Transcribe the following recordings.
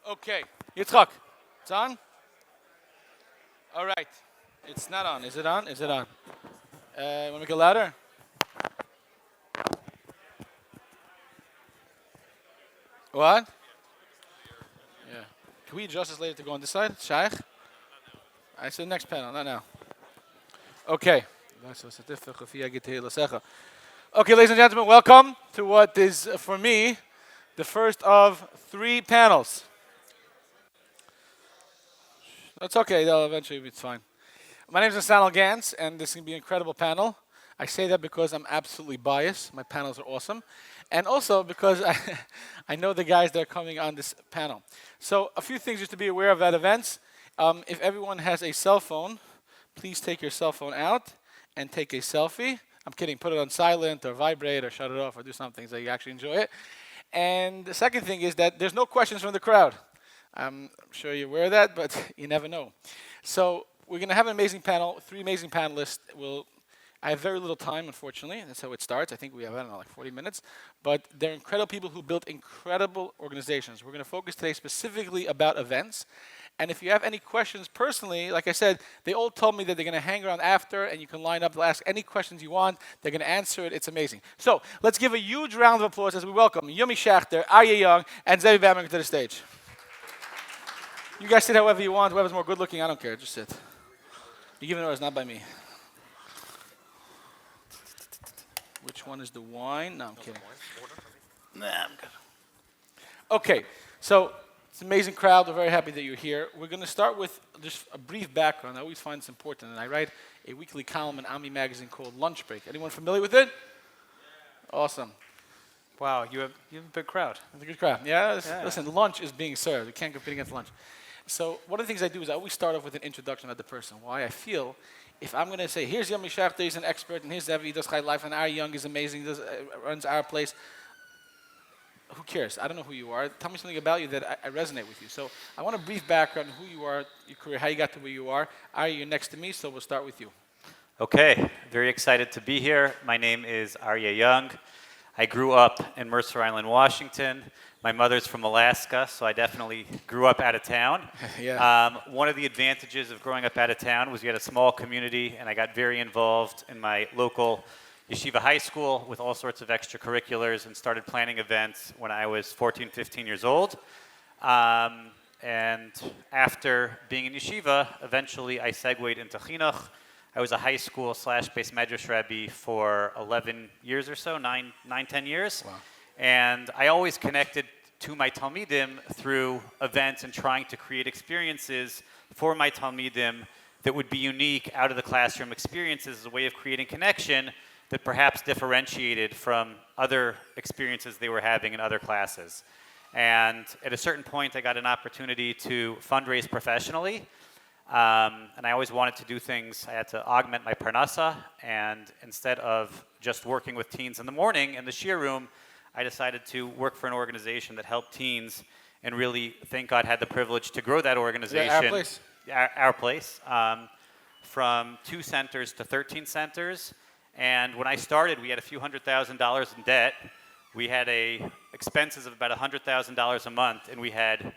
Okay. Yitzchak, it's on? All right. It's not on. Is it on? Is it on? Want to make it louder? What? Yeah. Can we adjust this later to go on this side? Shaykh? I said next panel, not now. Okay. Okay, ladies and gentlemen, welcome to what is, for me, the first of 3 panels. That's okay, though. Eventually it's fine. My name is Nesanel Gantz, and this is going to be an incredible panel. I say that because I'm absolutely biased. My panels are awesome. And also because I know the guys that are coming on this panel. So a few things just to be aware of at events. If everyone has a cell phone, please take your cell phone out and take a selfie. I'm kidding. Put it on silent or vibrate or shut it off or do something so you actually enjoy it. And the second thing is that there's no questions from the crowd. I'm sure you're aware of that, but you never know. So we're going to have an amazing panel, 3 amazing panelists. I have very little time, unfortunately. That's how it starts. I think we have, I don't know, like 40 minutes. But they're incredible people who built incredible organizations. We're going to focus today specifically about events. And if you have any questions personally, like I said, they all told me that they're going to hang around after, and you can line up to ask any questions you want. They're going to answer it. It's amazing. So let's give a huge round of applause as we welcome Schachter, Aryeh, and Zevi Bamberger to the stage. You guys sit however you want. Whoever's more good looking, I don't care. Just sit. You give an order, it's not by me. Which one is the wine? No, I'm kidding. Nah, I'm good. Okay, so it's an amazing crowd. We're very happy that you're here. We're going to start with just a brief background. I always find this important, and I write a weekly column in Ami magazine called Lunch Break. Anyone familiar with it? Awesome. Wow, you have a big crowd. It's a good crowd. Yeah, listen, lunch is being served. You can't compete against lunch. So one of the things I do is I always start off with an introduction of the person. Why I feel if I'm going to say, here's Schachter, he's an expert, and here's Zevi, does high life, and Aryeh is amazing, runs our place. Who cares? I don't know who you are. Tell me something about you that I resonate with you. So I want a brief background on who you are, your career, how you got to where you are. Aryeh, you're next to me, so we'll start with you. Okay, very excited to be here. My name is Aryeh. I grew up in Mercer Island, Washington. My mother's from Alaska, so I definitely grew up out of town. Yeah. One of the advantages of growing up out of town was we had a small community, and I got very involved in my local yeshiva high school with all sorts of extracurriculars and started planning events when I was 14, 15 years old. And after being in yeshiva, eventually I segued into chinuch. I was a high school / base medrash Rabbi for 11 years or so, 9, 10 years. Wow. And I always connected to my Talmidim through events and trying to create experiences for my Talmidim that would be unique out of the classroom experiences as a way of creating connection that perhaps differentiated from other experiences they were having in other classes. And at a certain point, I got an opportunity to fundraise professionally. And I always wanted to do things. I had to augment my parnasa, and instead of just working with teens in the morning in the shiur room, I decided to work for an organization that helped teens, and really, thank God, had the privilege to grow that organization. Our place? Our place. From 2 centers to 13 centers. And when I started, we had a few $100,000 in debt. We had expenses of about $100,000 a month, and we had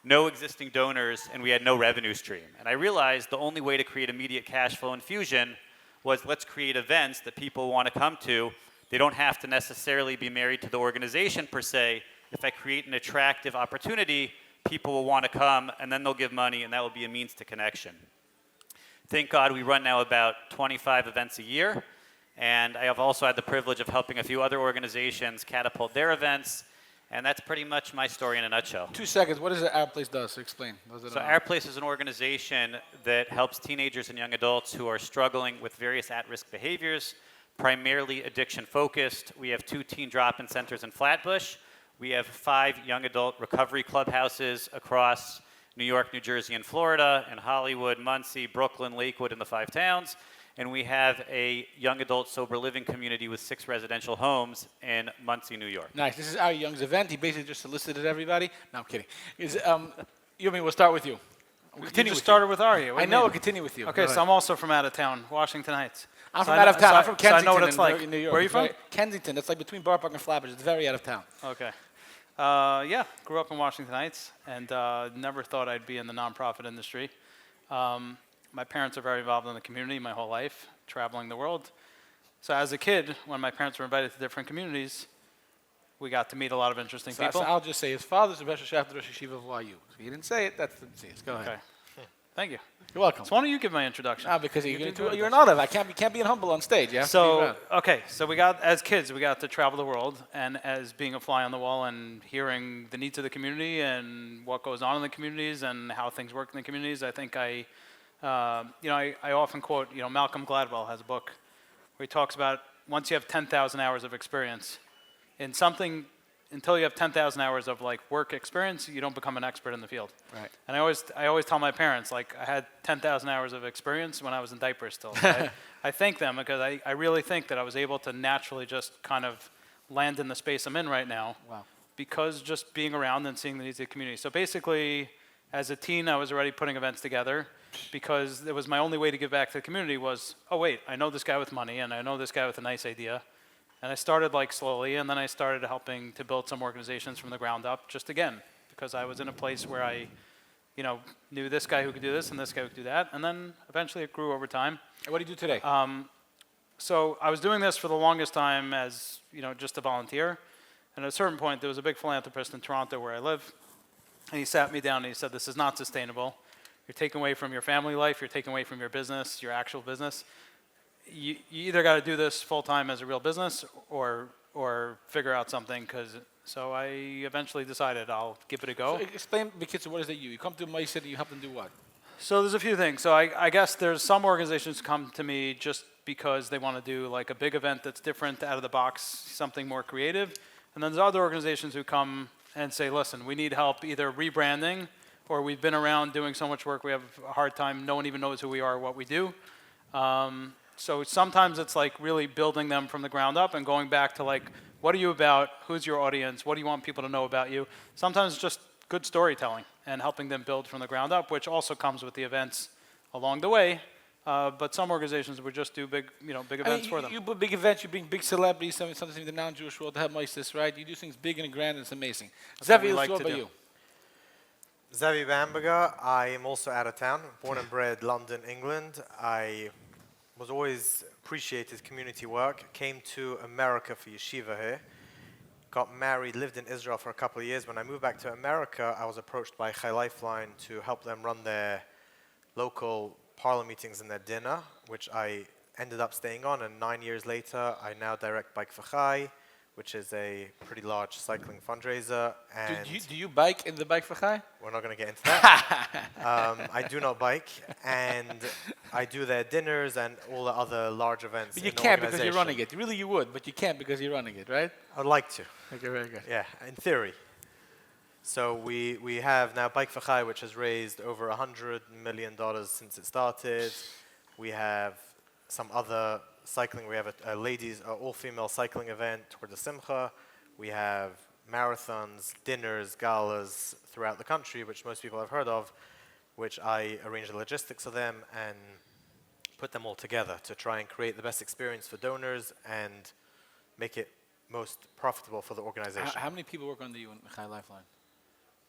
no existing donors, and we had no revenue stream. And I realized the only way to create immediate cash flow infusion was let's create events that people want to come to. They don't have to necessarily be married to the organization per se. If I create an attractive opportunity, people will want to come, and then they'll give money, and that will be a means to connection. Thank God we run now about 25 events a year, and I have also had the privilege of helping a few other organizations catapult their events. And that's pretty much my story in a nutshell. 2 seconds. What is it Our Place does? Explain. So Our Place is an organization that helps teenagers and young adults who are struggling with various at-risk behaviors, primarily addiction-focused. We have 2 teen drop-in centers in Flatbush. We have 5 young adult recovery clubhouses across New York, New Jersey, and Florida, in Hollywood, Muncie, Brooklyn, Lakewood, and the 5 towns. And we have a young adult sober living community with 6 residential homes in Muncie, New York. Nice. This is Aryeh's event. He basically just solicited everybody. No, I'm kidding. We'll start with you. You just started with Aryeh. I know. We'll continue with you. Okay, so I'm also from out of town, Washington Heights. I'm from out of town. I'm from Kensington, so I know what it's like. In New York. Where are you from? Kensington. It's like between Borough Park and Flatbush. It's very out of town. Okay. Yeah, grew up in Washington Heights and never thought I'd be in the nonprofit industry. My parents are very involved in the community my whole life, traveling the world. So as a kid, when my parents were invited to different communities, we got to meet a lot of interesting people. So I'll just say his father's a Rosh Schachter Rosh Yeshiva of YU. If he didn't say it, that's the disease. Go ahead. Okay. Thank you. You're welcome. So why don't you give my introduction? Because You do you're it. an olive. You can't be humble on stage. You have to be So, around. okay, so as kids, we got to travel the world, and as being a fly on the wall and hearing the needs of the community and what goes on in the communities and how things work in the communities, I think I often quote, Malcolm Gladwell has a book where he talks about once you have 10,000 hours of experience in something, until you have 10,000 hours of like work experience, you don't become an expert in the field. Right. And I always tell my parents, like, I had 10,000 hours of experience when I was in diapers still. I thank them because I really think that I was able to naturally just kind of land in the space I'm in right now. Wow. Because just being around and seeing the needs of the community. So basically, as a teen, I was already putting events together because it was my only way to give back to the community was, oh wait, I know this guy with money and I know this guy with a nice idea. And I started like slowly, and then I started helping to build some organizations from the ground up, just again, because I was in a place where I, knew this guy who could do this and this guy who could do that, and then eventually it grew over time. And what do you do today? So I was doing this for the longest time as, just a volunteer. And at a certain point, there was a big philanthropist in Toronto where I live, and he sat me down and he said, "This is not sustainable. You're taking away from your family life, you're taking away from your business, your actual business. You either got to do this full time as a real business or figure out something." So I eventually decided I'll give it a go. So explain, because what is it you come to my city, you help them do what? So there's a few things. So I guess there's some organizations come to me just because they want to do like a big event that's different, out of the box, something more creative. And then there's other organizations who come and say, listen, we need help either rebranding or we've been around doing so much work we have a hard time, no one even knows who we are or what we do. So sometimes it's like really building them from the ground up and going back to like, what are you about? Who's your audience? What do you want people to know about you? Sometimes it's just good storytelling and helping them build from the ground up, which also comes with the events along the way. But some organizations would just do big events for them. You do big events, you bring big celebrities, sometimes in the non-Jewish world to have Moses, right? You do things big and grand, and it's amazing. Zevi, like what to about do. you? Zevi Bamberger. I am also out of town, born and bred London, England. I was always appreciated community work, came to America for yeshiva here, got married, lived in Israel for a couple of years. When I moved back to America, I was approached by Chai Lifeline to help them run their local parlor meetings and their dinner, which I ended up staying on, and 9 years later, I now direct Bike for Chai, which is a pretty large cycling fundraiser. And Do you bike in the Bike for Chai? we're not going to get into that. I do not bike, and I do their dinners and all the other large events. But you in the can't because you're organization. running it. Really, you would, but you can't because you're running it, right? I'd like to. Okay, very good. Yeah, in theory. So we have now Bike for Chai, which has raised over $100 million since it started. We have some other cycling. We have a ladies, all-female cycling event toward the Simcha. We have marathons, dinners, galas throughout the country, which most people have heard of, which I arrange the logistics of them and put them all together to try and create the best experience for donors and make it most profitable for the organization. How many people work under you in Chai Lifeline?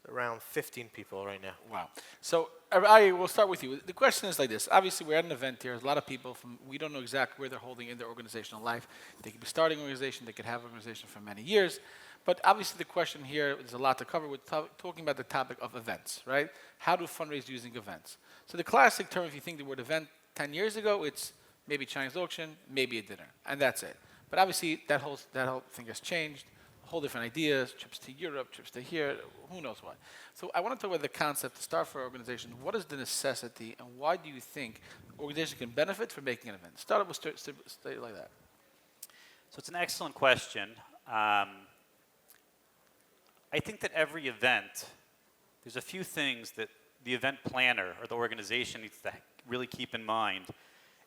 Around 15 people right now. Wow. So, Aryeh, we'll start with you. The question is like this. Obviously, we're at an event here. There's a lot of people we don't know exactly where they're holding in their organizational life. They could be starting an organization. They could have an organization for many years. But obviously, the question here, there's a lot to cover. We're talking about the topic of events, right? How to fundraise using events. So the classic term, if you think the word event 10 years ago, it's maybe Chinese auction, maybe a dinner, and that's it. But obviously, that whole thing has changed. Whole different ideas, trips to Europe, trips to here, who knows what. So I want to talk about the concept to start for organizations. What is the necessity, and why do you think organizations can benefit from making an event? Start up with state like that. So it's an excellent question. I think that every event, there's a few things that the event planner or the organization needs to really keep in mind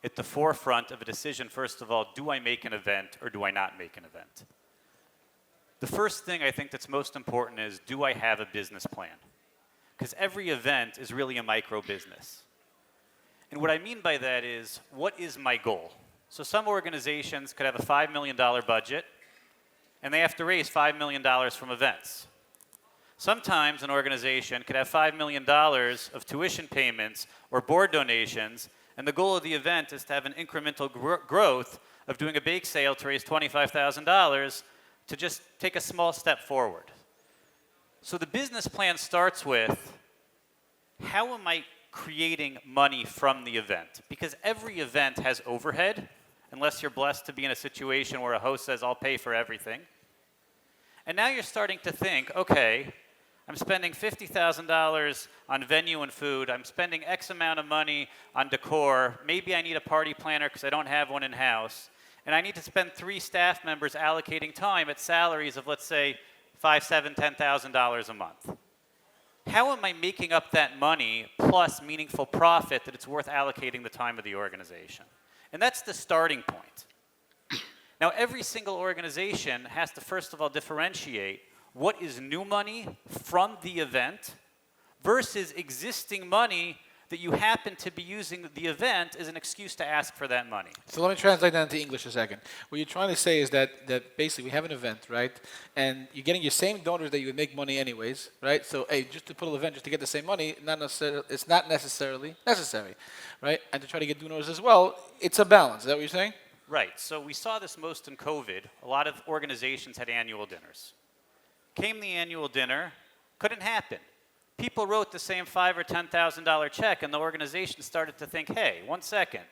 at the forefront of a decision. First of all, do I make an event or do I not make an event? The first thing I think that's most important is, do I have a business plan? Because every event is really a micro business. And what I mean by that is, what is my goal? So some organizations could have a $5 million budget, and they have to raise $5 million from events. Sometimes an organization could have $5 million of tuition payments or board donations, and the goal of the event is to have an incremental growth of doing a bake sale to raise $25,000 to just take a small step forward. So the business plan starts with, how am I creating money from the event? Because every event has overhead, unless you're blessed to be in a situation where a host says, I'll pay for everything. And now you're starting to think, okay, I'm spending $50,000 on venue and food. I'm spending X amount of money on decor. Maybe I need a party planner because I don't have one in-house. And I need to spend 3 staff members allocating time at salaries of, let's say, $5,000, $7,000, $10,000 a month. How am I making up that money plus meaningful profit that it's worth allocating the time of the organization? And that's the starting point. Now, every single organization has to, first of all, differentiate what is new money from the event versus existing money that you happen to be using the event as an excuse to ask for that money. So let me translate that into English a second. What you're trying to say is that basically we have an event, right? And you're getting your same donors that you would make money anyways, right? So, hey, just to put an event just to get the same money, it's not necessarily necessary, right? And to try to get donors as well, it's a balance. Is that what you're saying? Right. So we saw this most in COVID. A lot of organizations had annual dinners. Came the annual dinner, couldn't happen. People wrote the same $5,000 or $10,000 check, and the organization started to think, hey, 1 second.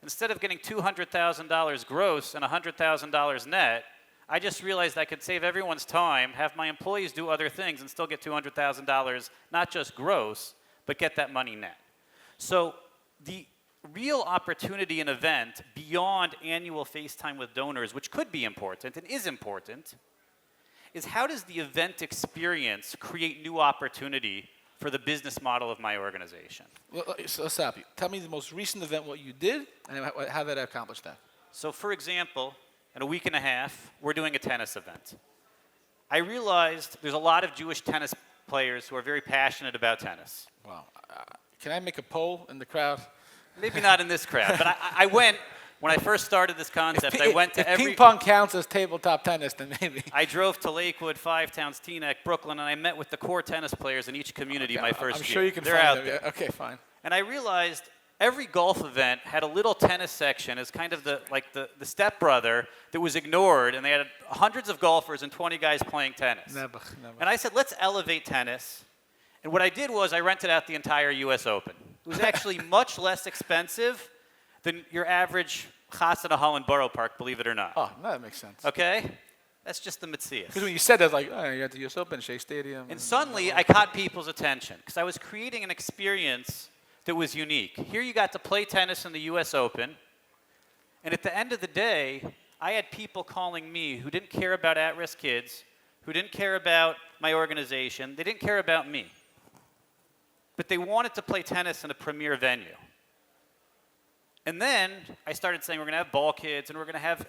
Instead of getting $200,000 gross and $100,000 net, I just realized I could save everyone's time, have my employees do other things, and still get $200,000, not just gross, but get that money net. So the real opportunity in an event beyond annual FaceTime with donors, which could be important and is important, is how does the event experience create new opportunity for the business model of my organization? Well, so let's stop you. Tell me the most recent event, what you did, and how that accomplished that. So for example, in a week and a half, we're doing a tennis event. I realized there's a lot of Jewish tennis players who are very passionate about tennis. Wow. Can I make a poll in the crowd? Maybe not in this crowd, but I went, when I first started this concept, I went to every... Ping pong counts as tabletop tennis, then maybe. I drove to Lakewood, Five Towns, Teaneck, Brooklyn, and I met with the core tennis players in each community my first year. I'm sure you can They're find out them. there. Yeah. Okay, fine. And I realized every golf event had a little tennis section as kind of the stepbrother that was ignored, and they had hundreds of golfers and 20 guys playing tennis. Never. And I said, let's elevate tennis. And what I did was I rented out the entire US Open. It was actually much less expensive than your average Chas in a Holland Borough Park, believe it or not. Oh, no, that makes sense. Okay? That's just the Metzias. Because when you said that, I was like, oh, you got the US Open, Shea Stadium. And suddenly, I caught people's attention because I was creating an experience that was unique. Here you got to play tennis in the US Open, and at the end of the day, I had people calling me who didn't care about at-risk kids, who didn't care about my organization, they didn't care about me. But they wanted to play tennis in a premier venue. And then I started saying we're going to have ball kids, and we're going to have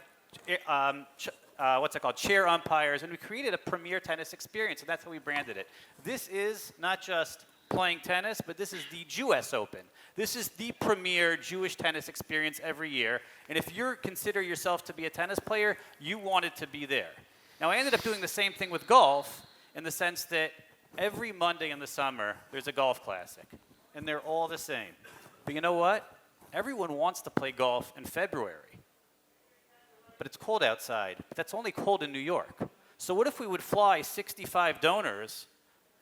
chair umpires, and we created a premier tennis experience, and that's how we branded it. This is not just playing tennis, but this is the Jewish Open. This is the premier Jewish tennis experience every year, and if you consider yourself to be a tennis player, you wanted to be there. Now, I ended up doing the same thing with golf in the sense that every Monday in the summer, there's a golf classic, and they're all the same. But you know what? Everyone wants to play golf in February, but it's cold outside. But that's only cold in New York. So what if we would fly 65 donors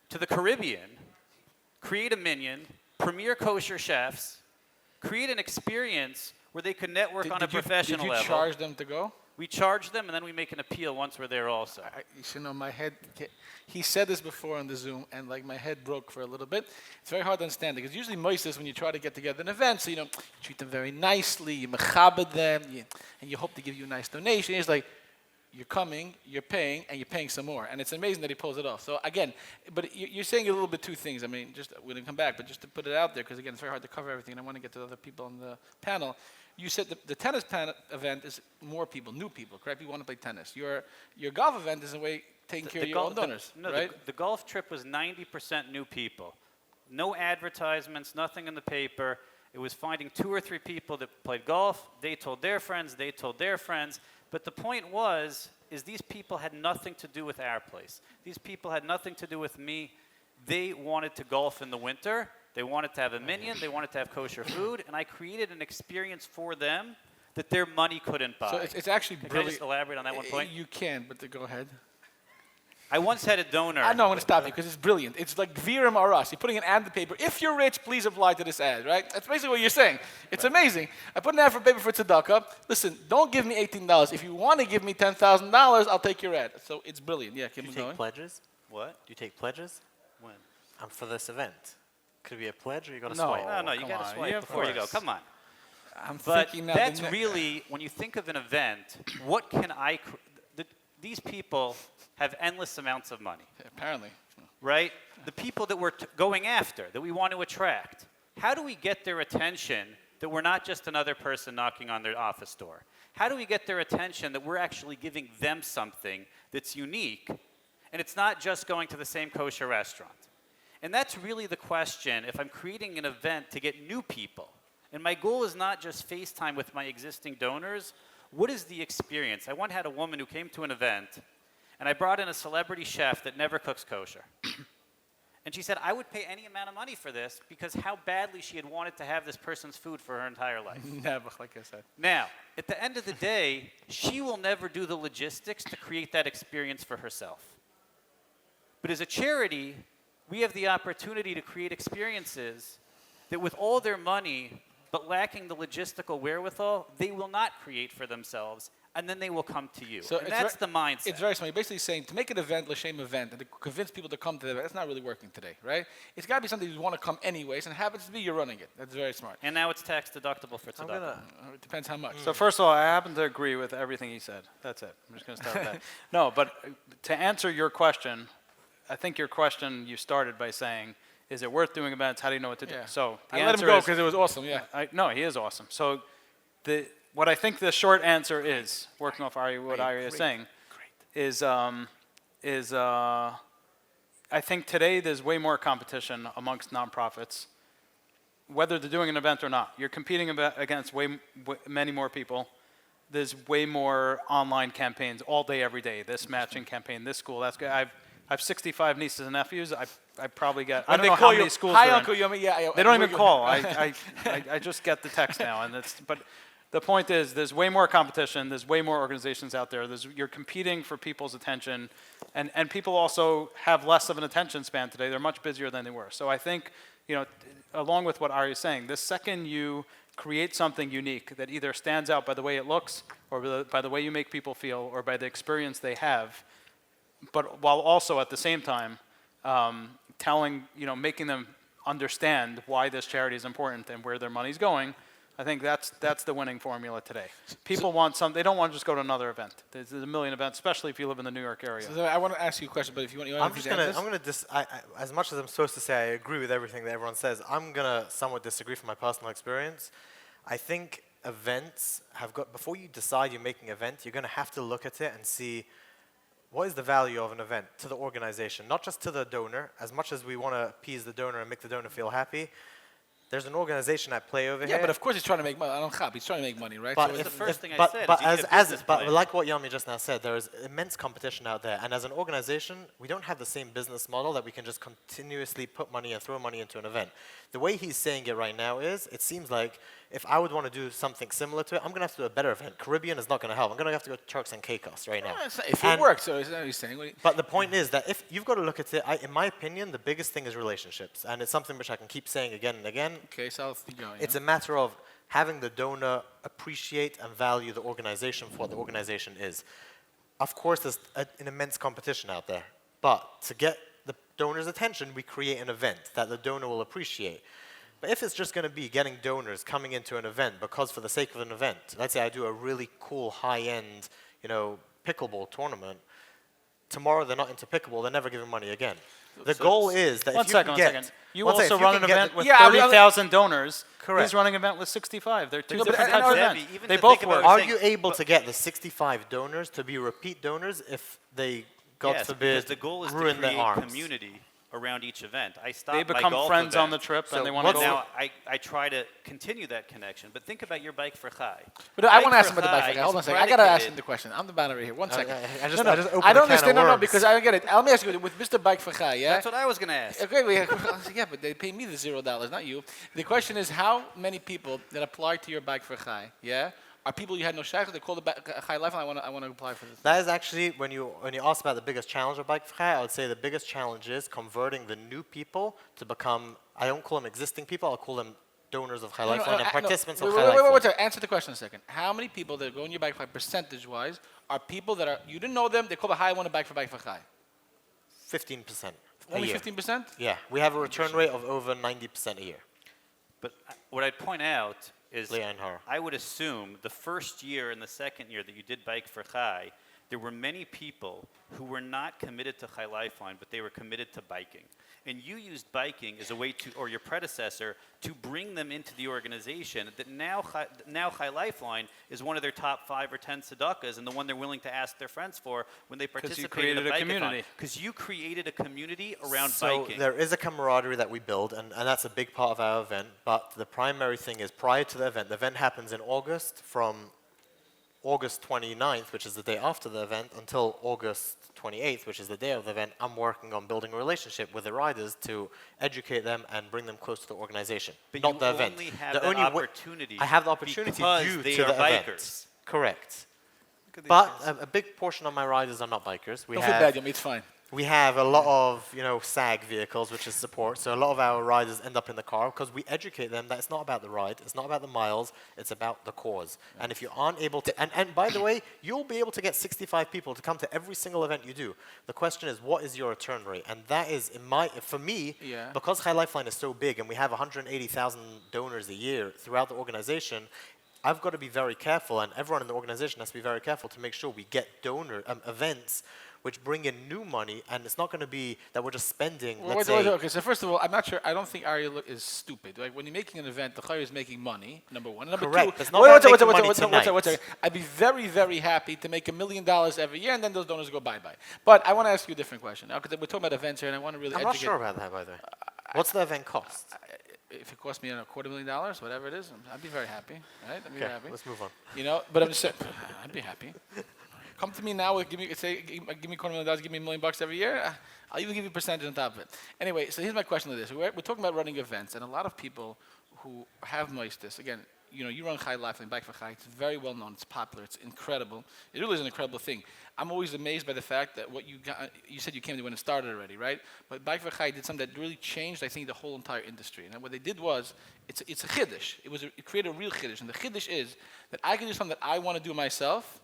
to the Caribbean, create a minion, premier kosher chefs, create an experience where they could network on a professional level. Did you charge them to go? We charge them, and then we make an appeal once we're there also. You should know, my head, he said this before on the Zoom, and like my head broke for a little bit. It's very hard to understand, because usually Moises, when you try to get together an event, so you treat them very nicely, you mechabed them, and you hope to give you a nice donation. It's like, you're coming, you're paying, and you're paying some more. And it's amazing that he pulls it off. So again, but you're saying a little bit two things. I mean, we're going to come back, but just to put it out there, because again, it's very hard to cover everything, and I want to get to the other people on the panel. You said the tennis event is more people, new people, correct? People want to play tennis. Your golf event is a way taking care of your own donors, right? The golf trip was 90% new people. No advertisements, nothing in the paper. It was finding 2 or 3 people that played golf. They told their friends, they told their friends. But the point was, is these people had nothing to do with our place. These people had nothing to do with me. They wanted to golf in the winter. They wanted to have a minion. They wanted to have kosher food. And I created an experience for them that their money couldn't buy. So it's actually Can I brilliant. just elaborate on that one point? You can, but go ahead. I once had a donor. I know, I'm going to stop you because it's brilliant. It's like Viram or us. You're putting an ad in the paper. If you're rich, please apply to this ad, right? That's basically what you're saying. It's amazing. I put an ad for paper for tzedakah. Listen, don't give me $18. If you want to give me $10,000, I'll take your ad. So it's brilliant. Yeah, keep Do you going. take pledges? What? Do you take pledges? When? For this event. Could it be a pledge or you got to No. swipe? No, you come got to on. swipe Yeah, of before you go. course. Come on. I'm But thinking now. that's really, when you think of an event, what can these people have endless amounts of money, Apparently. right? The people that we're going after, that we want to attract, how do we get their attention that we're not just another person knocking on their office door? How do we get their attention that we're actually giving them something that's unique, and it's not just going to the same kosher restaurant? And that's really the question if I'm creating an event to get new people. And my goal is not just FaceTime with my existing donors. What is the experience? I once had a woman who came to an event, and I brought in a celebrity chef that never cooks kosher. And she said, I would pay any amount of money for this because how badly she had wanted to have this person's food for her entire life. Never, like I said. Now, at the end of the day, she will never do the logistics to create that experience for herself. But as a charity, we have the opportunity to create experiences that with all their money, but lacking the logistical wherewithal, they will not create for themselves, and then they will come to you. So and that's the mindset. It's very smart. You're basically saying to make an event, l'shem event, and to convince people to come to the event, that's not really working today, right? It's got to be something you want to come anyways, and happens to be you're running it. That's very smart. And now it's tax deductible for tzedakah. It depends how much. So first of all, I happen to agree with everything he said. That's it. I'm just going to start with that. No, but to answer your question, I think your question you started by saying, is it worth doing events? How do you know what to do? Yeah. So the I let him answer go is- because it was awesome, yeah. No, he is awesome. So what I think the short answer is, working off Aryeh, what Aryeh is saying, is I think today there's way more competition amongst nonprofits, whether they're doing an event or not. You're competing against many more people. There's way more online campaigns all day, every day. This matching campaign, this school, that's good. I have 65 nieces and nephews. I probably get, I don't know how many schools Hi, they're in. Uncle Yummy. Yeah, They don't even call. I just get the text now, but the point is, there's way more competition. There's way more organizations out there. You're competing for people's attention, and people also have less of an attention span today. They're much busier than they were. So I think, along with what Aryeh is saying, the second you create something unique that either stands out by the way it looks, or by the way you make people feel, or by the experience they have, but while also at the same time making them understand why this charity is important and where their money's going, I think that's the winning formula today. People want they don't want to just go to another event. There's a million events, especially if you live in the New York area. So I want to ask you a question, but if you want as much as I'm supposed to say I agree with everything that everyone says, I'm going to somewhat disagree from my personal experience. I think events before you decide you're making an event, you're going to have to look at it and see what is the value of an event to the organization, not just to the donor. As much as we want to appease the donor and make the donor feel happy, there's an organization at play over here. Yeah, but of course he's trying to make money. I don't chap. He's trying to make money, right? But So the first thing I but, said but is you need a business but plan. like what Yami just now said, there is immense competition out there, and as an organization, we don't have the same business model that we can just continuously put money and throw money into an event. The way he's saying it right now is, it seems like if I would want to do something similar to it, I'm going to have to do a better event. Caribbean is not going to help. I'm going to have to go to Turks and Caicos right now. if it works, so is that what he's saying? But the point is that if you've got to look at it, in my opinion, the biggest thing is relationships, and it's something which I can keep saying again and again. Okay, so I'll keep going. It's a matter of having the donor appreciate and value the organization for what the organization is. Of course, there's an immense competition out there, but to get the donor's attention, we create an event that the donor will appreciate. But if it's just going to be getting donors coming into an event because for the sake of an event, let's say I do a really cool high-end, pickleball tournament, tomorrow they're not into pickleball, they're never giving money again. The goal is that One second. You also run an event with 30,000 donors. Correct. He's running an event with 65. They're two No, but different and types of Zevi, events. even They to both think about work. it, Are you able to get the 65 donors to be repeat donors if they, God Yes, forbid, because the goal is to ruin their create arms? community. around each event. I stopped They my become golf friends on the event. trip, So and they want to what's- go. Now, I try to continue that connection, but think about your bike for Chai. But I want to Bike ask for him about the bike for Chai Chai. Hold on a is second. I got to ask him predicated- the question. I'm the banner here. One second. I just no, opened I don't a can of understand. No, worms. because I get it. Let me ask you with Mr. Bike for Chai, yeah? That's what I was going to ask. Okay, yeah, but they pay me the $0, not you. The question is, how many people that apply to your Bike for Chai, yeah, are people you had no Schachter? They call the Chai Life, and I want to apply for this. That is actually, when you ask about the biggest challenge of Bike Chai, I would say the biggest challenge is converting the new people to become, I don't call them existing people, I'll call them donors of Chai Lifeline and participants of Chai Lifeline. Wait, answer the question a second. How many people that go in your Bike for Chai, percentage-wise, are people that are, you didn't know them, they call the Chai one a Bike for Chai? 15%. Only a year. 15%? Yeah, we have a return rate of over 90% a year. But what I'd point out is Leah and her. I would assume the first year and the second year that you did Bike for Chai, there were many people who were not committed to Chai Lifeline, but they were committed to biking. And you used biking as a way to, or your predecessor, to bring them into the organization. That now Chai Lifeline is one of their top 5 or 10 tzedakahs, and the one they're willing to ask their friends for when they participate created in a a bike-a-thon. community. Because you created a community around So biking. there is a camaraderie that we build, and that's a big part of our event. But the primary thing is prior to the event happens in August, from August 29th, which is the day after the event, until August 28th, which is the day of the event. I'm working on building a relationship with the riders to educate them and bring them close to the organization, But not you the event. only have The that only opportunity I have the opportunity because due they to are the bikers. event. Correct. But a big portion of my riders are not bikers. Don't feel bad, Yumi, it's fine. We have a lot of, SAG vehicles, which is support. So a lot of our riders end up in the car because we educate them that it's not about the ride, it's not about the miles, it's about the cause. And if you aren't able to, and by the way, you'll be able to get 65 people to come to every single event you do. The question is, what is your return rate? And that is, for me, Yeah. because Chai Lifeline is so big and we have 180,000 donors a year throughout the organization, I've got to be very careful, and everyone in the organization has to be very careful to make sure we get donor events which bring in new money, and it's not going to be that we're just spending, let's say... Okay, so first of all, I'm not sure, I don't think Aryeh is stupid. Like, when you're making an event, the Chai is making money, number one. Number Correct. two, It's not about making money what's tonight. I'd be very, very happy to make $1 million every year, and then those donors go bye-bye. But I want to ask you a different question. Now, because we're talking about events here, and I want to really I'm educate... not sure about that, by the way. What's the event cost? If it cost me $250,000, whatever it is, I'd be very happy, right? I'd be very happy. Let's move on. But I'm just saying, I'd be happy. Come to me now with give me $250,000, give me $1 million every year. I'll even give you a percentage on top of it. Anyway, so here's my question to this: we're talking about running events, and a lot of people who have moistus, again, you run Chai Lifeline, Bike for Chai. It's very well known. It's popular. It's incredible. It really is an incredible thing. I'm always amazed by the fact that what you got. You said you came to when it started already, right? But Bike for Chai did something that really changed, I think, the whole entire industry. And what they did was, it's a chiddush. It created a real chiddush, and the chiddush is that I can do something that I want to do myself,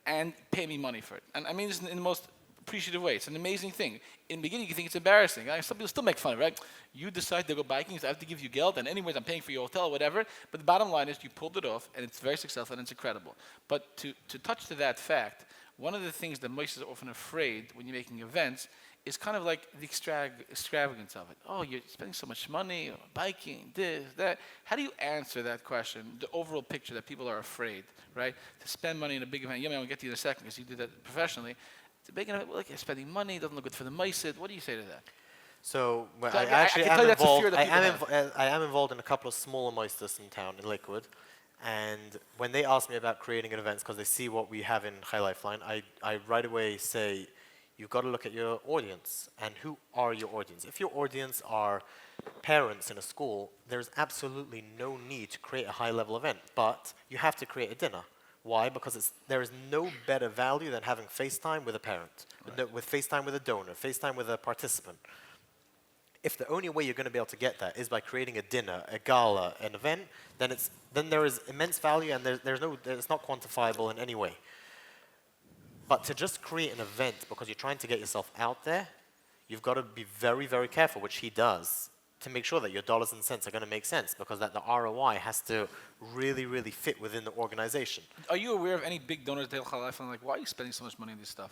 and pay me money for it. And I mean this in the most appreciative way. It's an amazing thing. In the beginning, you think it's embarrassing. Some people still make fun of it, right? You decide to go biking, so I have to give you geld, and anyways, I'm paying for your hotel, whatever. But the bottom line is you pulled it off, and it's very successful, and it's incredible. But to touch to that fact, one of the things that Moshe is often afraid when you're making events is kind of like the extravagance of it. Oh, you're spending so much money, on biking, this, that. How do you answer that question, the overall picture that people are afraid, right? To spend money in a big event. Yumi, I'll get to you in a second because you did that professionally. It's a big event, like you're spending money, doesn't look good for the Maisid. What do you say to that? So So I actually can tell you am that's a fear involved. that I am involved in a couple of smaller moisters in town in Lakewood, and when they ask me about creating an event because they see what we have in Chai Lifeline, I right away say, you've got to look at your audience and who are your audience. If your audience are parents in a school, there's absolutely no need to create a high-level event, but you have to create a dinner. Why? Because there is no better value than having FaceTime with a parent, with FaceTime with a donor, FaceTime with a participant. If the only way you're going to be able to get that is by creating a dinner, a gala, an event, then there is immense value, and it's not quantifiable in any way. But to just create an event because you're trying to get yourself out there, you've got to be very, very careful, which he does, to make sure that your dollars and cents are going to make sense, because that the ROI has to really, really fit within the organization. Are you aware of any big donors that Chai Lifeline, like, why are you spending so much money on this stuff?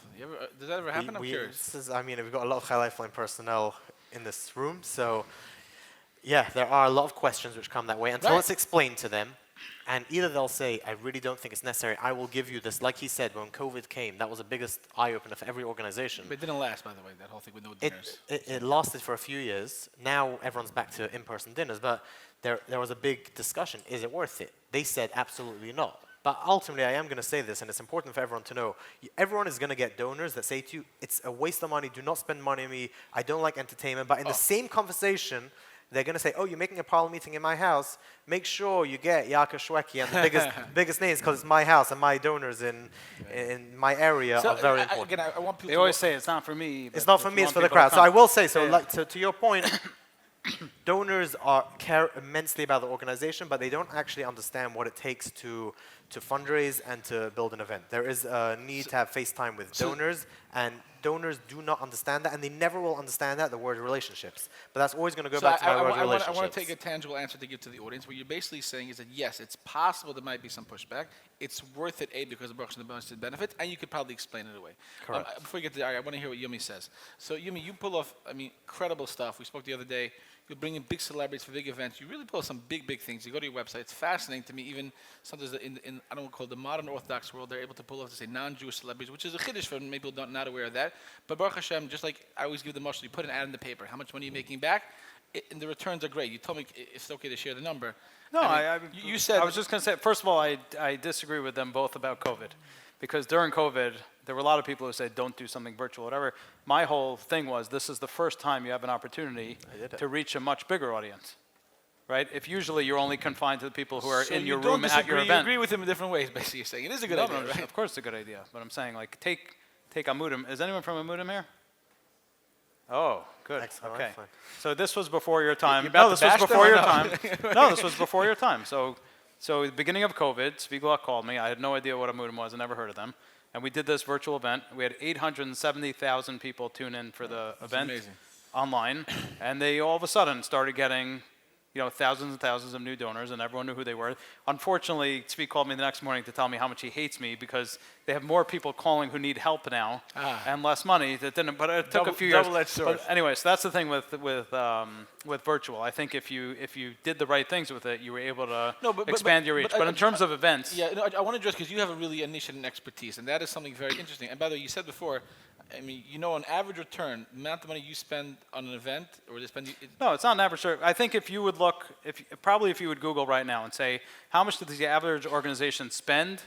Does that ever happen? I'm curious. We've got a lot of Chai Lifeline personnel in this room, so yeah, there are a lot of questions which come that way. Until Right. it's explained to them, And either they'll say, I really don't think it's necessary, I will give you this. Like he said, when COVID came, that was the biggest eye-opener for every organization. But it didn't last, by the way, that whole thing with no It, dinners. it lasted for a few years. Now everyone's back to in-person dinners, but there was a big discussion. Is it worth it? They said absolutely not. But ultimately, I am going to say this, and it's important for everyone to know. Everyone is going to get donors that say to you, it's a waste of money, do not spend money on me, I don't like entertainment. But in the same conversation, they're going to say, oh, you're making a parlor meeting in my house, make sure you get Yaakov Shweki and the biggest names, because it's my house and my donors in my area are very important. I want people They always say it's not for me. It's not for me, it's for the crowd. So I will say, so like to your point, donors care immensely about the organization, but they don't actually understand what it takes to fundraise and to build an event. There is a need to have FaceTime with donors, and donors do not understand that, and they never will understand that, the word relationships. But that's always going to go back to my word relationships. I want to take a tangible answer to give to the audience. What you're basically saying is that, yes, it's possible there might be some pushback. It's worth it, A, because of the bonus benefit, and you could probably explain it away. Correct. Before you get to the Aryeh, I want to hear what Yumi says. So, Yumi, you pull off, incredible stuff. We spoke the other day. You bring in big celebrities for big events. You really pull off some big things. You go to your website. It's fascinating to me. Even sometimes in I don't want to call it the modern Orthodox world, they're able to pull off to say non-Jewish celebrities, which is a chiddush for maybe people not aware of that. But Baruch Hashem, just like I always give the mashal, you put an ad in the paper. How much money are you making back? And the returns are great. You told me it's okay to share the number. No, you said. I was just going to say, first of all, I disagree with them both about COVID. Because during COVID, there were a lot of people who said, don't do something virtual, whatever. My whole thing was, this is the first time you have an opportunity to reach a much bigger audience, right? If usually you're only confined to the people who are in your room at your event. You agree with him in different ways, basically. You're saying it is a good idea, right? Of course it's a good idea. But I'm saying, like, take Amudim. Is anyone from Amudim here? Oh, good. Excellent. Okay. Fine. So this was before your time. No, this was before your time. No, this was before your time. So at the beginning of COVID, Spiegel called me. I had no idea what Amudim was. I never heard of them. And we did this virtual event. We had 870,000 people tune in for the event online. And they all of a sudden started getting, thousands and thousands of new donors, and everyone knew who they were. Unfortunately, Tzvi called me the next morning to tell me how much he hates me because they have more people calling who need help now and less money. That didn't, but it took a few years. Double-edged sword. But anyway, so that's the thing with virtual. I think if you did the right things with it, you were able to expand your reach. But in terms of events, I want to address because you have a really a niche and expertise, and that is something very interesting. And by the way, you said before, an average return, the amount of money you spend on an event, or they spend. No, it's not an average. I think if you would look, if you would Google right now and say, how much does the average organization spend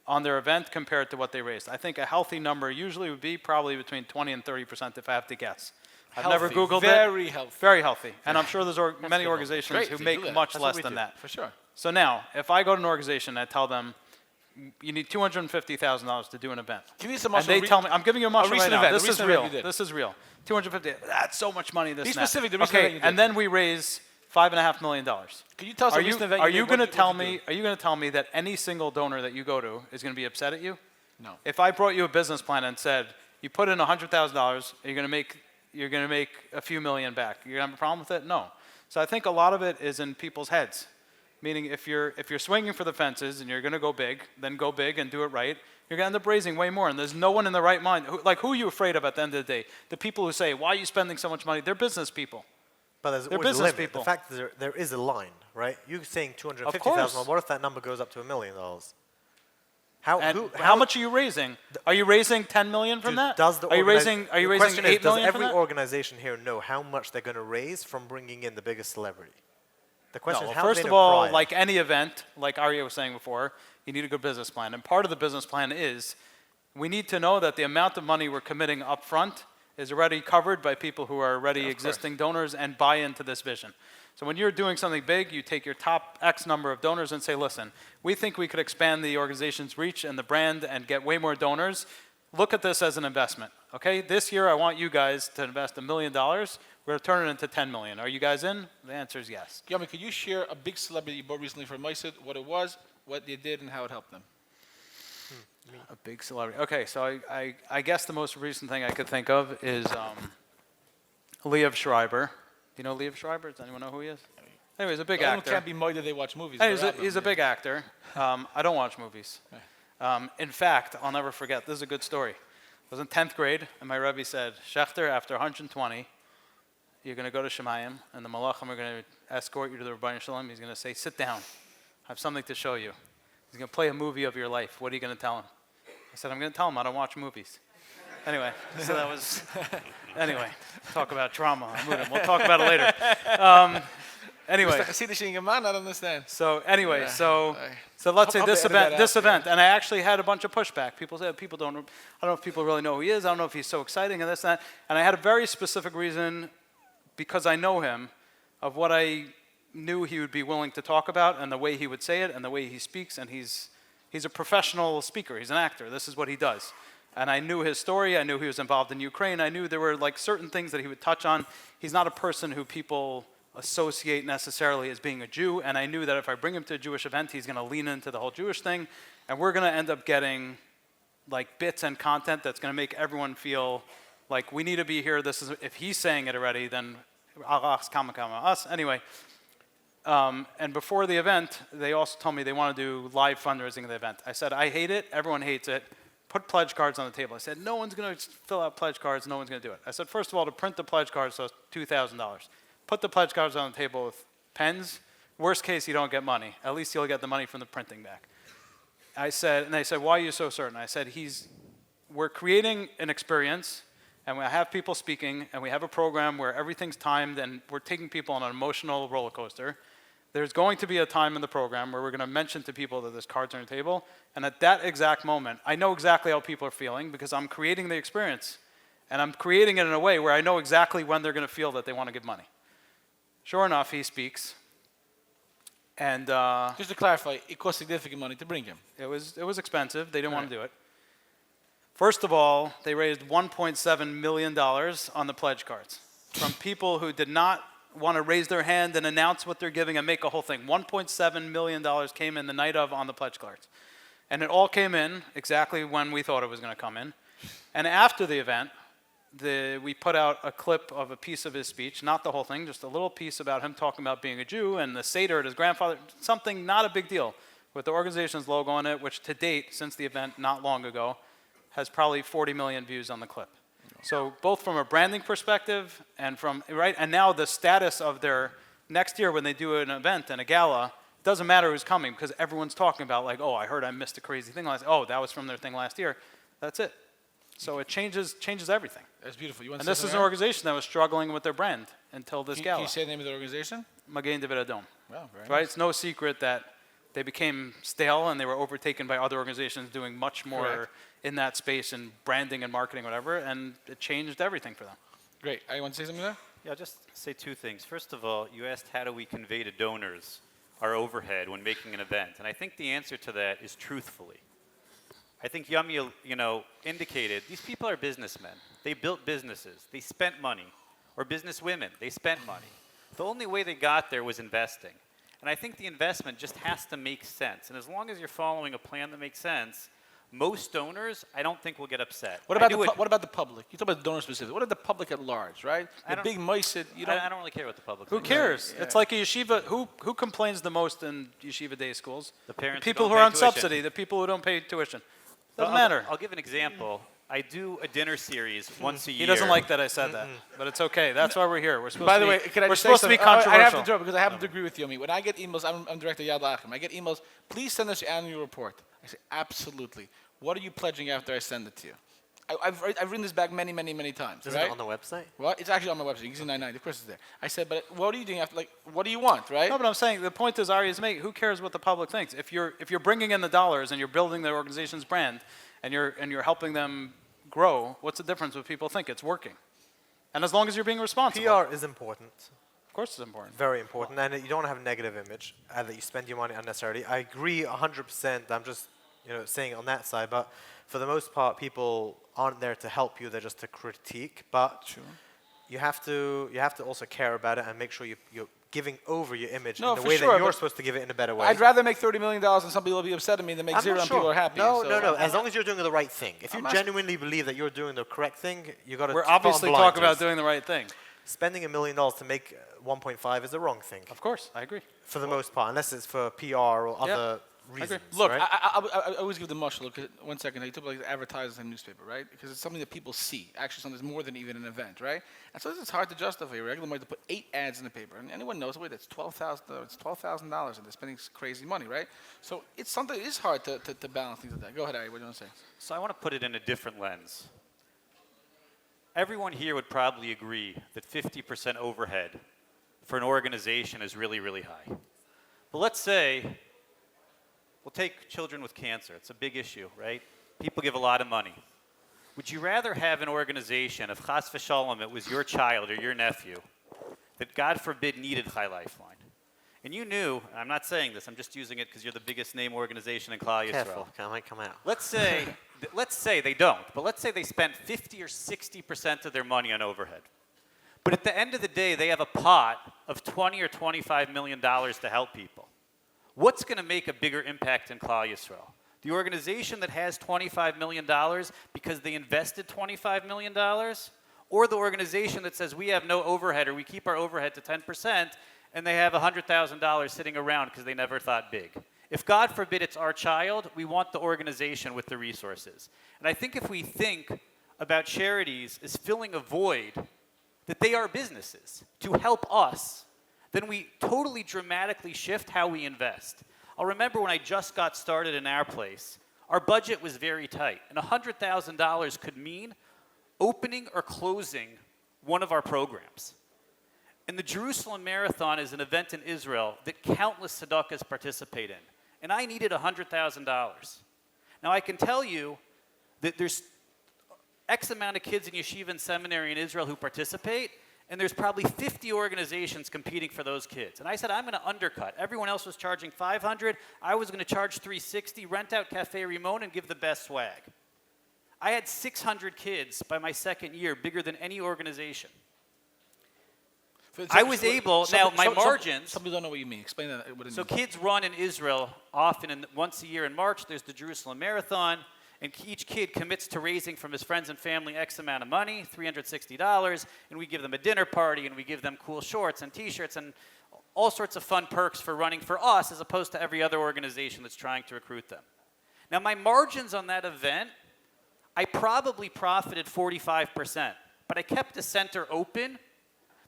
on their event compared to what they raised? I think a healthy number usually would be probably between 20 and 30%, if I have to guess. I've never Googled it. Very healthy. Very healthy. And I'm sure there's many organizations who make much less than that. For sure. So now, if I go to an organization and I tell them, you need $250,000 to do an event. Give me some and they tell me, I'm giving you a mushroom right now. This is real. Event This is real. $250. That's so much money. Be specific. The recent event you did. And then we raise $5.5 million. Can you tell us the recent event you did? Are you going to tell me? Are you going to tell me that any single donor that you go to is going to be upset at you? No. If I brought you a business plan and said you put in $100,000, you're going to make a few million back, you're going to have a problem with it? No. So I think a lot of it is in people's heads. Meaning, if you're swinging for the fences and you're going to go big, then go big and do it right. You're going to end up raising way more, and there's no one in the right mind. Who are you afraid of at the end of the day? The people who say, "Why are you spending so much money?" They're business people. But there's They're always business a limit. people. The fact that there is a line, right? You're saying $250,000. What if that number goes up to $1 million? How much are you raising? Are you raising 10 million from that? Are you raising 8 million from that? Does every organization here know how much they're going to raise from bringing in the biggest celebrity? The question is, how first do they of know all, prior? like any event, like Aryeh was saying before, you need a good business plan. And part of the business plan is we need to know that the amount of money we're committing up front is already covered by people who are already existing donors and buy into this vision. So when you're doing something big, you take your top X number of donors and say, listen, we think we could expand the organization's reach and the brand and get way more donors. Look at this as an investment, okay? This year, I want you guys to invest $1 million. We're going to turn it into 10 million. Are you guys in? The answer is yes. Yami, could you share a big celebrity you bought recently from Meisid, what it was, what they did, and how it helped them? A big celebrity. Okay, so I guess the most recent thing I could think of is Liev Schreiber. Do you know Liev Schreiber? Does anyone know who he is? Anyway, he's a big actor. Can't be moided they watch movies. He's a big actor. I don't watch movies. In fact, I'll never forget, this is a good story. I was in 10th grade, and my Rabbi said, Schachter, after 120, you're going to go to Shemayim, and the Malachim are going to escort you to the Rabbi Shalom. He's going to say, sit down. I have something to show you. He's going to play a movie of your life. What are you going to tell him? I said, I'm going to tell him I don't watch movies. Anyway, so that was, anyway, talk about trauma. We'll talk about it later. Anyway. See the man, I don't understand. So anyway, Yeah. so let's say Hope this they edit that event, out, and I actually had a bunch of pushback. People said I don't know if people really know who he is. I don't know if he's so exciting and this and that. And I had a very specific reason, because I know him, of what I knew he would be willing to talk about and the way he would say it and the way he speaks. And he's a professional speaker. He's an actor. This is what he does. And I knew his story. I knew he was involved in Ukraine. I knew there were like certain things that he would touch on. He's not a person who people associate necessarily as being a Jew, and I knew that if I bring him to a Jewish event, he's going to lean into the whole Jewish thing, and we're going to end up getting like bits and content that's going to make everyone feel like we need to be here. This is, if he's saying it already, then us. Anyway, and before the event, they also told me they want to do live fundraising at the event. I said, I hate it. Everyone hates it. Put pledge cards on the table. I said, no one's going to fill out pledge cards. No one's going to do it. I said, first of all, to print the pledge cards, so it's $2,000. Put the pledge cards on the table with pens. Worst case, you don't get money. At least you'll get the money from the printing back. I said, and they said, why are you so certain? I said, we're creating an experience, and we have people speaking, and we have a program where everything's timed, and we're taking people on an emotional roller coaster. There's going to be a time in the program where we're going to mention to people that there's cards on the table, and at that exact moment, I know exactly how people are feeling because I'm creating the experience, and I'm creating it in a way where I know exactly when they're going to feel that they want to give money. Sure enough, he speaks, and Just to clarify, it cost significant money to bring him. it was expensive. They didn't want to do it. First of all, they raised $1.7 million on the pledge cards from people who did not want to raise their hand and announce what they're giving and make a whole thing. $1.7 million came in the night of on the pledge cards. And it all came in exactly when we thought it was going to come in. And after the event, we put out a clip of a piece of his speech, not the whole thing, just a little piece about him talking about being a Jew and the Seder at his grandfather, something not a big deal, with the organization's logo on it, which to date, since the event not long ago, has probably 40 million views on the clip. So both from a branding perspective and and now the status of their next year when they do an event and a gala, doesn't matter who's coming because everyone's talking about like, oh, I heard I missed a crazy thing that was from their thing last year. That's it. So it changes everything. That's beautiful. You want And to this is an organization that was struggling with their brand until this Can gala. you say the name of the organization? Magen David Adom. Well, very Right? It's no secret that they became stale and they were overtaken by other organizations doing much more Correct. in that space and branding and marketing, whatever, and it changed everything for them. Great. You want to say something there? Yeah, I'll just say two things. First of all, you asked how do we convey to donors our overhead when making an event, and I think the answer to that is truthfully. I think Yummy, indicated these people are businessmen. They built businesses. They spent money. Or businesswomen. They spent money. The only way they got there was investing. And I think the investment just has to make sense. And as long as you're following a plan that makes sense, most donors, I don't think will get upset. What about the public? You talk about the donor specific. What about the public at large, right? The big moisid, I don't really care what the public Who thinks. cares? Yeah. It's like a yeshiva. Who complains the most in yeshiva day schools? The parents The people who who don't are on pay tuition. subsidy, the people who don't pay tuition. But Doesn't matter. I'll give an example. I do a dinner series once a year. He doesn't like that I said that, but it's okay. That's why we're here. We're supposed By to the be, way, can I we're just say supposed to be something? I have to controversial. interrupt because I happen to agree with Yomi. When I get emails, I'm director Yad Lachem. I get emails, please send us your annual report. I say, absolutely. What are you pledging after I send it to you? I've written this back many, many, many times. Is right? it on the website? What? It's actually on my website. Easy99. Of course it's there. I said, but what are you doing after? Like, what do you want, right? No, but I'm saying the point is Aryeh is making. Who cares what the public thinks? If you're bringing in the dollars and you're building the organization's brand, and you're helping them grow, what's the difference what people think? It's working. And as long as you're being responsible. PR is important. Of course it's important. Very important. And you don't want to have a negative image that you spend your money unnecessarily. I agree 100%. I'm just saying it on that side. But for the most part, people aren't there to help you. They're just to critique. But Sure. you have to also care about it and make sure you're giving over your image No, in the for way sure, that you're but supposed to give it in a better way. I'd rather make $30 million and some people will be upset at me than make I'm zero not and sure. people are happy. No, So, no. As long as you're doing the right thing. If you I'm asking- genuinely believe that you're doing the correct thing, you got to. We're obviously talking about doing the right thing. Spending $1 million to make 1.5 is the wrong thing Of course, I agree. for the most part, unless it's for PR or other reasons, Look, right? I always give the mush. Look, 1 second. You took like advertising in a newspaper, right? Because it's something that people see. Actually, something that's more than even an event, right? And so it's hard to justify. A regular might to put 8 ads in the paper, and anyone knows. Wait, that's $12,000. It's $12,000, and they're spending crazy money, right? So it's something. It is hard to balance things like that. Go ahead, Aryeh. What do you want to say? So I want to put it in a different lens. Everyone here would probably agree that 50% overhead for an organization is really, really high. But let's say, we'll take children with cancer. It's a big issue, right? People give a lot of money. Would you rather have an organization, if chas v'shalom, it was your child or your nephew, that God forbid needed Chai Lifeline? And you knew, I'm not saying this, I'm just using it because you're the biggest name organization in Klal Yisrael. Careful, I might come out. Let's say they don't, but let's say they spent 50 or 60% of their money on overhead. But at the end of the day, they have a pot of $20 or $25 million to help people. What's going to make a bigger impact in Klal Yisrael? The organization that has $25 million because they invested $25 million? Or the organization that says we have no overhead or we keep our overhead to 10% and they have $100,000 sitting around because they never thought big? If God forbid it's our child, we want the organization with the resources. And I think if we think about charities as filling a void, that they are businesses to help us, then we totally dramatically shift how we invest. I'll remember when I just got started in our place, our budget was very tight, and $100,000 could mean opening or closing one of our programs. And the Jerusalem Marathon is an event in Israel that countless tzedakahs participate in, and I needed $100,000. Now I can tell you that there's X amount of kids in yeshiva and seminary in Israel who participate, and there's probably 50 organizations competing for those kids. And I said, I'm going to undercut. Everyone else was charging $500. I was going to charge $360, rent out Cafe Rimon, and give the best swag. I had 600 kids by my second year, bigger than any organization. I was able, now my margins. Some people don't know what you mean. Explain that. What it So means. kids run in Israel often, once a year in March, there's the Jerusalem Marathon. And each kid commits to raising from his friends and family X amount of money, $360, and we give them a dinner party, and we give them cool shorts and T-shirts and all sorts of fun perks for running for us as opposed to every other organization that's trying to recruit them. Now, my margins on that event, I probably profited 45%, but I kept a center open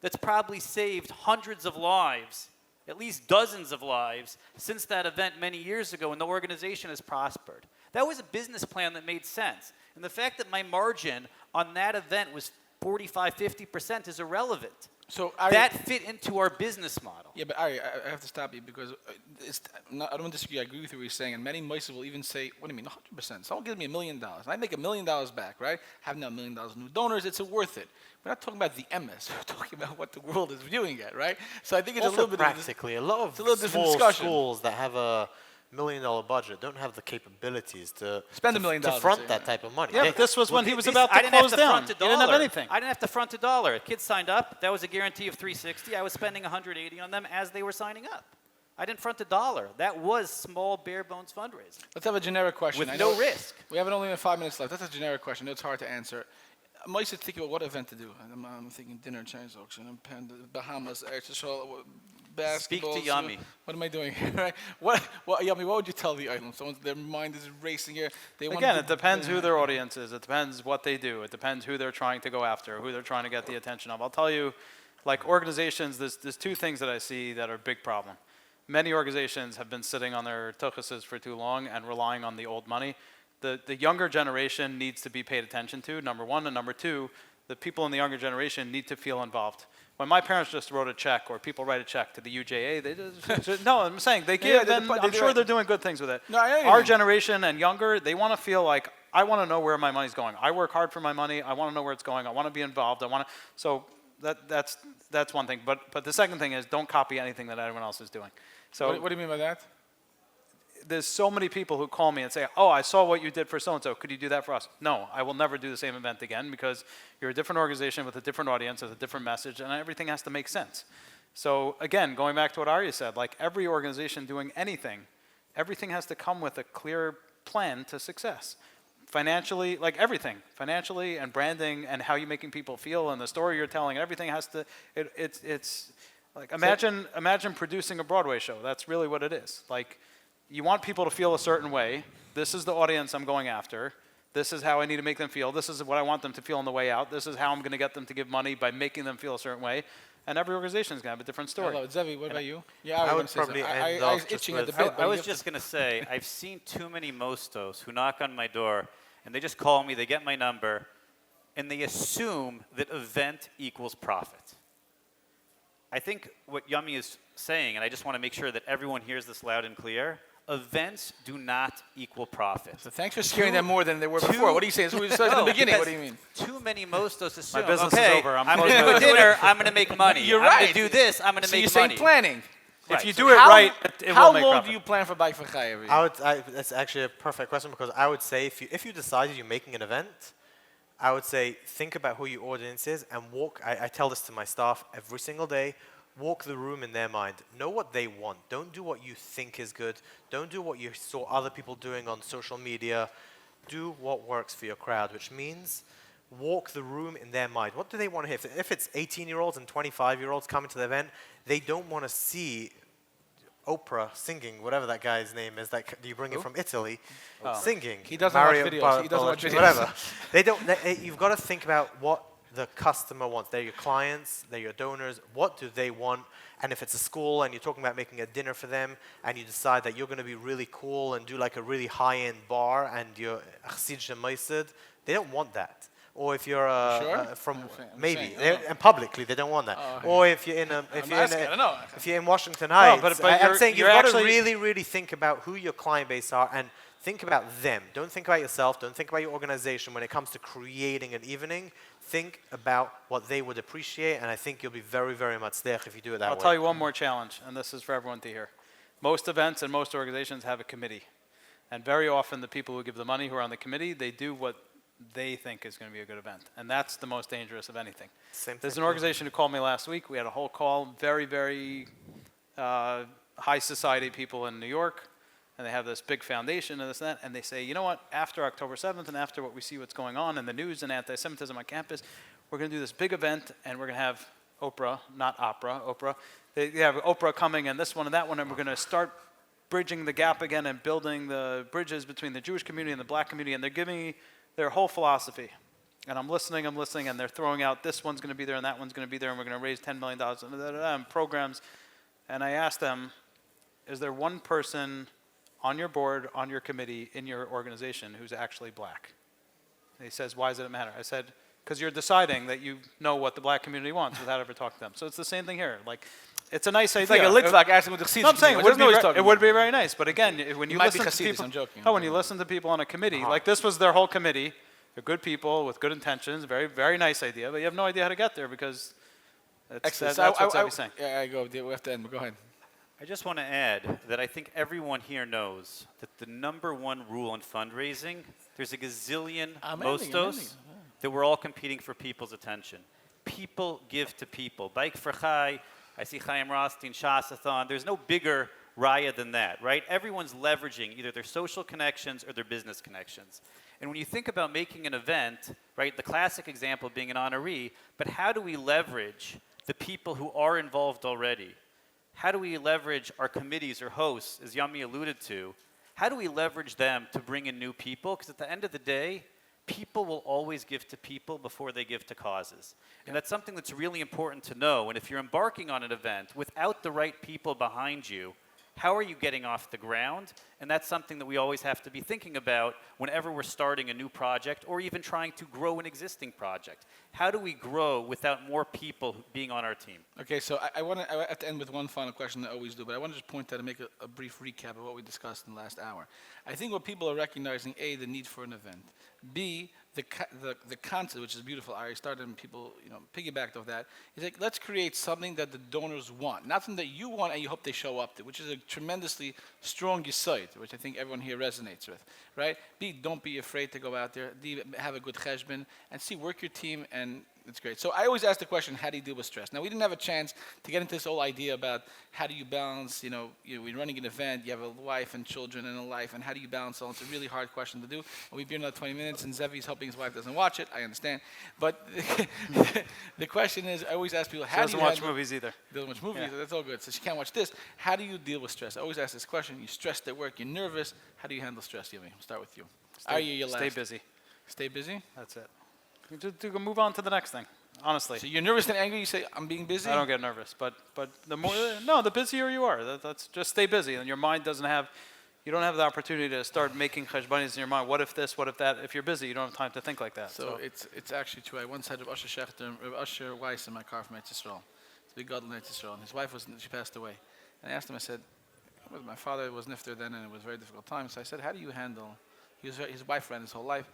that's probably saved hundreds of lives, at least dozens of lives, since that event many years ago, and the organization has prospered. That was a business plan that made sense. And the fact that my margin on that event was 45, 50% is irrelevant. So that fit into our business model. Yeah, but Aryeh, I have to stop you because I don't disagree. I agree with what you're saying. And many Moises will even say, what do you mean, 100%? Someone gives me $1 million. And I make $1 million back, right? Have now $1 million new donors. It's worth it. We're not talking about the MS. We're talking about what the world is viewing it, right? So I think it's also a little bit practically, a lot of different small discussion. schools that have a $1 million budget don't have the capabilities to Spend $1 million to front that type of money. Yeah, They- but this was when he was This- about I to didn't have close to down. front He a didn't have dollar. anything. I didn't have to front a dollar. Kids signed up. That was a guarantee of $360. I was spending $180 on them as they were signing up. I didn't front a dollar. That was small, bare bones fundraising Let's have a generic question. with I no know risk. We have only 5 minutes left. That's a generic question. I know it's hard to answer. I'm always thinking about what event to do. I'm thinking dinner, Chinese auction, Bahamas, basketball. Speak to Yummy. What am I doing here? Right? What, Yummy, what would you tell the island? Their mind is racing here. They want Again, to it depends who their audience is. It depends what they do. It depends who they're trying to go after, who they're trying to get the attention of. I'll tell you, like organizations, there's 2 things that I see that are a big problem. Many organizations have been sitting on their tuchuses for too long and relying on the old money. The younger generation needs to be paid attention to, number one. And number 2, the people in the younger generation need to feel involved. When my parents just wrote a check, or people write a check to the UJA, they just no, I'm saying they give, Yeah, and I'm sure they're doing good things with it. No, I Our agree. generation and younger, they want to feel like, I want to know where my money's going. I work hard for my money. I want to know where it's going. I want to be involved. So that's one thing. But the second thing is, don't copy anything that anyone else is doing. So What do you mean by that? there's so many people who call me and say, oh, I saw what you did for so-and-so. Could you do that for us? No, I will never do the same event again because you're a different organization with a different audience, with a different message, and everything has to make sense. So again, going back to what Aryeh said, like every organization doing anything, everything has to come with a clear plan to success. Financially, like everything, financially and branding and how you're making people feel and the story you're telling, everything has to, it's like, imagine producing a Broadway show. That's really what it is. Like, you want people to feel a certain way. This is the audience I'm going after. This is how I need to make them feel. This is what I want them to feel on the way out. This is how I'm going to get them to give money by making them feel a certain way. And every organization is going to have a different story. Hello, Zevi, what about you? Yeah, I was would gonna say probably something. end I was off just itching at the with- bit. I was just going to say, I've seen too many mostos who knock on my door and they just call me, they get my number, and they assume that event equals profit. I think what Yummy is saying, and I just want to make sure that everyone hears this loud and clear, events do not equal profit. So thanks for scaring them more than they were before. What are you saying? So we started at the beginning. What do you mean? Too many mostos assume, business is okay, over. I'm I'm going to closing do my a dinner, I'm going to make money. You're I'm going right. to do this, I'm going to So make you're saying money. planning. If Right, you so do it right, it How will make long profit. do you plan for Bike for Chai every year? That's actually a perfect question because I would say if you decided you're making an event, I would say think about who your audience is and walk. I tell this to my staff every single day. Walk the room in their mind. Know what they want. Don't do what you think is good. Don't do what you saw other people doing on social media. Do what works for your crowd, which means walk the room in their mind. What do they want to hear? If it's 18-year-olds and 25-year-olds coming to the event, they don't want to see Oprah singing, whatever that guy's name is that you bring in from Italy, singing. He doesn't watch Mario videos. He doesn't watch videos. Whatever. They don't. You've got to think about what the customer wants. They're your clients. They're your donors. What do they want? And if it's a school and you're talking about making a dinner for them, and you decide that you're going to be really cool and do like a really high-end bar, and you're Chassid Shemaisid, they don't want that. Or if you're Sure? from I'm maybe saying, and publicly they don't want that. Or if you're in if you're in Washington Heights, but I'm saying you've you're got to actually- really think about who your client base are and think about them. Don't think about yourself. Don't think about your organization. When it comes to creating an evening, think about what they would appreciate, and I think you'll be very, very much there if you do it that way. I'll tell you one more challenge, and this is for everyone to hear. Most events and most organizations have a committee. And very often the people who give the money who are on the committee, they do what they think is going to be a good event. And that's the most dangerous of anything. Same There's thing. an organization who called me last week. We had a whole call, very, very high society people in New York. And they have this big foundation and this and that. And they say, you know what, after October 7th and after what we see what's going on in the news and anti-Semitism on campus, we're going to do this big event and we're going to have Oprah, not opera, Oprah. They have Oprah coming and this one and that one, and we're going to start bridging the gap again and building the bridges between the Jewish community and the black community. And they're giving me their whole philosophy. And I'm listening, and they're throwing out this one's going to be there and that one's going to be there, and we're going to raise $10 million and programs. And I asked them, is there one person on your board, on your committee, in your organization who's actually black? And he says, why does it matter? I said, because you're deciding that you know what the black community wants without ever talking to them. So it's the same thing here. Like, it's a nice It's idea. like a litvak asking with the Chassidus. No, I'm saying it would, Doesn't know what he's be, talking it would about. be very nice. But again, when you might be listen to Chassidus, people, I'm joking. when you listen to people on a committee, like this was their whole committee. They're good people with good intentions. Very, very nice idea. But you have no idea how to get there because that's what Zevi's saying. Yeah, I go. We have to end, but go ahead. I just want to add that I think everyone here knows that the number one rule in fundraising, there's a gazillion I'm ending, I'm ending. that we're all competing for people's attention. People give to people. Bike for Chai, I see Chaim Rothstein, Shasathon. There's no bigger raya than that, right? Everyone's leveraging either their social connections or their business connections. And when you think about making an event, right, the classic example being an honoree, but how do we leverage the people who are involved already? How do we leverage our committees or hosts, as Yami alluded to? How do we leverage them to bring in new people? Because at the end of the day, people will always give to people before they give to causes. And that's something that's really important to know. And if you're embarking on an event without the right people behind you, how are you getting off the ground? And that's something that we always have to be thinking about whenever we're starting a new project or even trying to grow an existing project. How do we grow without more people being on our team? Okay, so I have to end with one final question that I always do, but I want to just point out and make a brief recap of what we discussed in the last hour. I think what people are recognizing, A, the need for an event, B, the concept, which is beautiful. I started and people, piggybacked off that. Is like, let's create something that the donors want, not something that you want and you hope they show up to, which is a tremendously strong yesod, which I think everyone here resonates with, right? B, don't be afraid to go out there. D, have a good cheshbon, and C, work your team and It's great. So I always ask the question, how do you deal with stress? Now, we didn't have a chance to get into this whole idea about how do you balance, you're running an event, you have a wife and children and a life, and how do you balance all? It's a really hard question to do. And we've been another 20 minutes, and Zevi's hoping his wife doesn't watch it. I understand. But the question is, I always ask people, how do you watch movies either. Doesn't watch movies, that's all good. So she can't watch this. How do you deal with stress? I always ask this question. You're stressed at work, you're nervous. How do you handle stress, Zevi? We'll start with you. Aryeh, you're Stay last. busy. Stay busy? That's it. To move on to the next thing, honestly. So you're nervous and angry, you say, I'm being busy? I don't get nervous, but the busier you are, that's just stay busy, and your mind you don't have the opportunity to start making cheshbonis in your mind. What if this? What if that? If you're busy, you don't have time to think like that. So it's actually true. I once had Rabbi Schachter and Rabbi Asher Weiss in my car from Eretz Yisrael. It's a big God in Eretz Yisrael, and his wife she passed away. And I asked him, I said, well, my father was nifter then, and it was a very difficult time. So I said, how do you handle? His wife ran his whole life.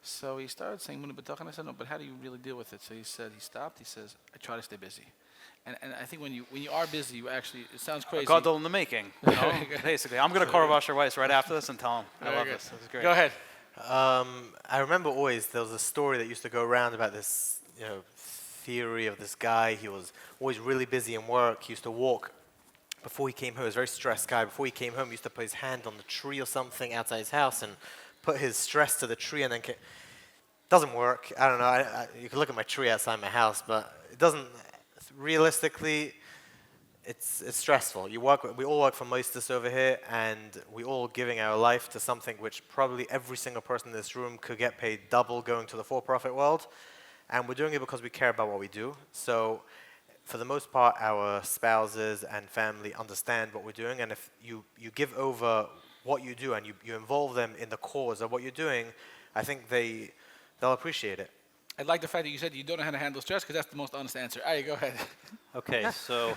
So he started saying Muna B'tach, and I said, no, but how do you really deal with it? So he stopped. He says, I try to stay busy. And I think when you are busy, you actually, it sounds crazy. Gadol in the making, basically. I'm going to call Rabbi Weiss right after this and tell him. I love this. This is great. Go ahead. I remember always there was a story that used to go around about this, theory of this guy. He was always really busy in work. He used to walk. Before he came home, he was a very stressed guy. Before he came home, he used to put his hand on the tree or something outside his house and put his stress to the tree, and then doesn't work. I don't know. You can look at my tree outside my house, but it doesn't. Realistically, it's stressful. We all work for Moistus over here, and we all giving our life to something which probably every single person in this room could get paid double going to the for-profit world, and we're doing it because we care about what we do. So, for the most part, our spouses and family understand what we're doing, and if you give over what you do and you involve them in the cause of what you're doing, I think they'll appreciate it. I like the fact that you said you don't know how to handle stress, because that's the most honest answer. Aryeh, go ahead. Okay, so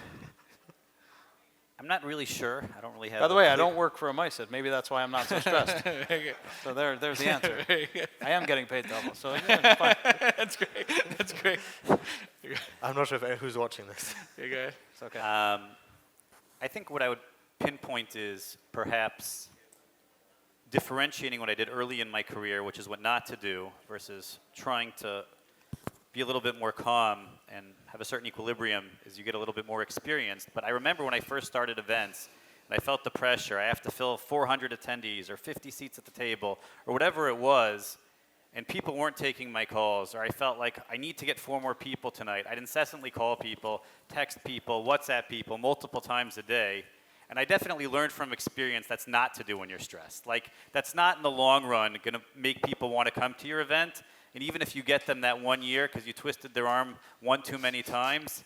I'm not really sure. I don't really have. By the way, I don't work for a Meisid. Maybe that's why I'm not so stressed. So there's the answer. I am getting paid double, so yeah, fine. That's great. That's great. I'm not sure who's watching this. Go ahead. It's okay. I think what I would pinpoint is perhaps differentiating what I did early in my career, which is what not to do, versus trying to be a little bit more calm and have a certain equilibrium as you get a little bit more experienced. But I remember when I first started events, and I felt the pressure. I have to fill 400 attendees or 50 seats at the table or whatever it was, and people weren't taking my calls, or I felt like I need to get 4 more people tonight. I'd incessantly call people, text people, WhatsApp people multiple times a day. And I definitely learned from experience that's not to do when you're stressed. Like, that's not in the long run going to make people want to come to your event. And even if you get them that 1 year because you twisted their arm 1 too many times,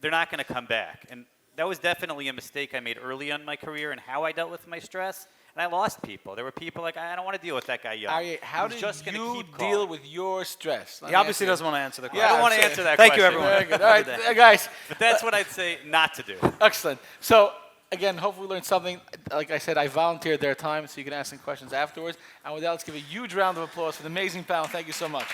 they're not going to come back. And that was definitely a mistake I made early on in my career and how I dealt with my stress. And I lost people. There were people like, I don't want to deal with that guy young. Aryeh, how did you deal with your stress? He obviously doesn't want to answer the question. I don't want to answer that Thank question. you, everyone. Very good. All right, guys. But that's what I'd say not to do. Excellent. So, again, hopefully we learned something. Like I said, I volunteered their time, so you can ask some questions afterwards. And with that, let's give a huge round of applause for the amazing panel. Thank you so much.